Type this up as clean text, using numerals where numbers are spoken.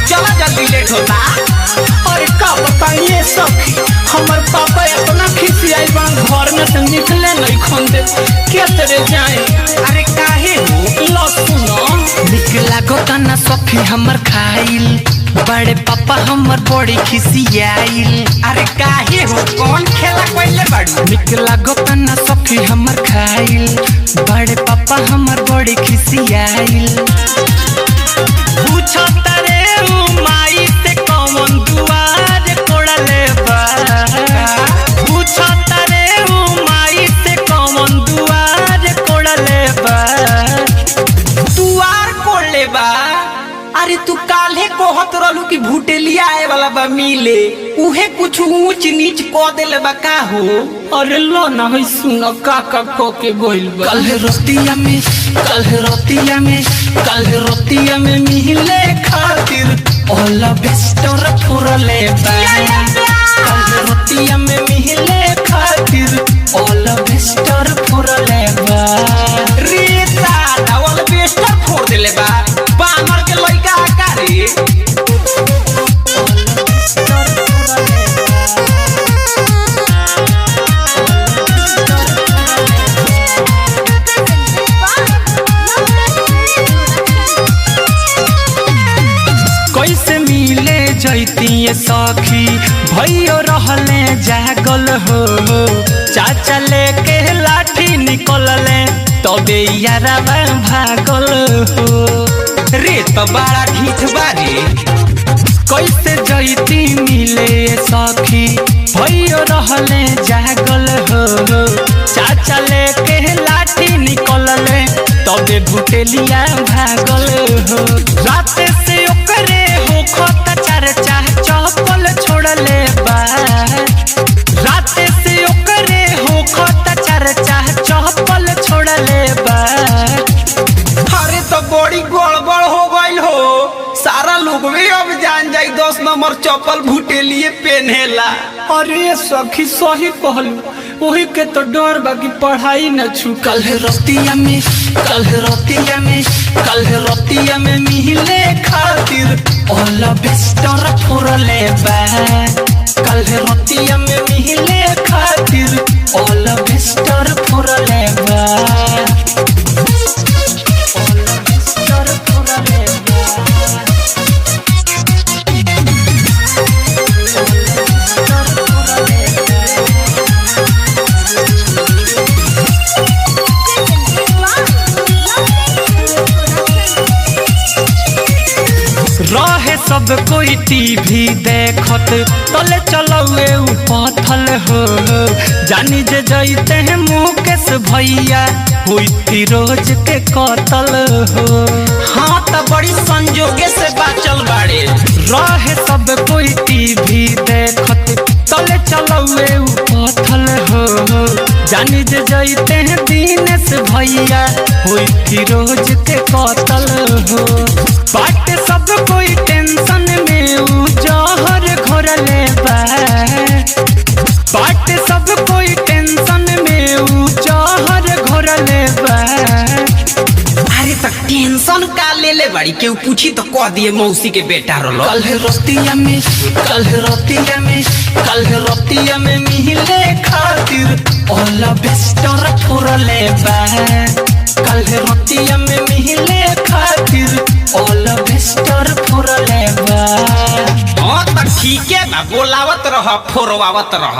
चला जल्दी लेट होता। अरे का बताइए सखी, हमर पापा इतना खिसियाई बा, घर में से निकले नहीं खोंदे, के तेरे जाए। अरे काहे हो लो सुनो, निकला गोता ना सखी हमर खाइल, बड़े पापा हमर बड़ी खिसियाइल। अरे काहे हो, कौन खेला पहले बाड़ू। निकला गोता ना सखी हमर खाइल, बड़े पापा हमर बड़ी खिसियाइल। पूछो तारे माई से कौन दुआर कोड़ले बा, पूछो तारे माई से कौन दुआर कोड़ले बा। दुआर कोड़ले बा। अरे तू काल्हे कहत रहलू कि भूटेलिया आए वाला बा मिले, उहे कुछ ऊंच नीच कह देले बा का हो। अरे लो ना है सुनो का को के गोइल बा। कल रोतिया में मिले खातिर ओला बिस्तर फुरले बा। कल रोतिया में मिले खातिर ओला बिस्तर फुरले बा। रे साला वाला बेस्टर फोड़ देले बा, बानर के लइका का रे। कैसे मिले जैती सखी भैयो रहले जागल हो, चाचा लेके लाठी निकलले तबे यारा भागल हो। रे तो बड़ा ढीठ बारे। कैसे जैती मिले सखी भैयो रहले जागल हो, चाचा लेके लाठी निकलले तबे भुटेलिया भागल हो। रात से ओकरे हो खत चर्चा चपल छोड़ले बा। रात से ओकरे हो खत चर्चा चपल छोड़ले बा। अरे तो बड़ी गड़बड़ हो गइल हो, सारा लोग भी अब जान जाई 10 नंबर चप्पल भूटेलिए पहनेला। अरे सखी सही कहलू, वही के तो डर बाकी पढ़ाई न छू। कल रोतिया में मिले खातिर ओला बिस्तर फुरले बा। कल रोतिया में मिले खातिर ओला बिस्तर फुरले बा। ओला बिस्तर फुरले बा। रहे सब कोई टीवी देखत तले चलवे पथल हो, जानी जे जैते हैं मुकेश भैया हुई फिरोज के कतल हो। हाँ तो बड़ी संजोगे से बाचल बाड़े। रहे सब कोई टीवी देखत तले चलवे पथल हो, जानी जे जैते हैं दिनेश भैया हुई फिरोज के कतल हो। बाट सब कोई टेंशन में उ जहर घोरले बा। बाट सब कोई टेंशन में उ जहर घोरले बा। अरे तो टेंशन का ले ले बड़ी, केहू पूछी तो कह दिए मौसी के बेटा रोलो। कल रोतिया में मिले खातिर ओला बिस्तर फुरले बा। कल रोतिया में मिले खातिर ओला बिस्तर फुरले बा। हाँ तो ठीक है बा, बोलावत रह फोरवावत रह।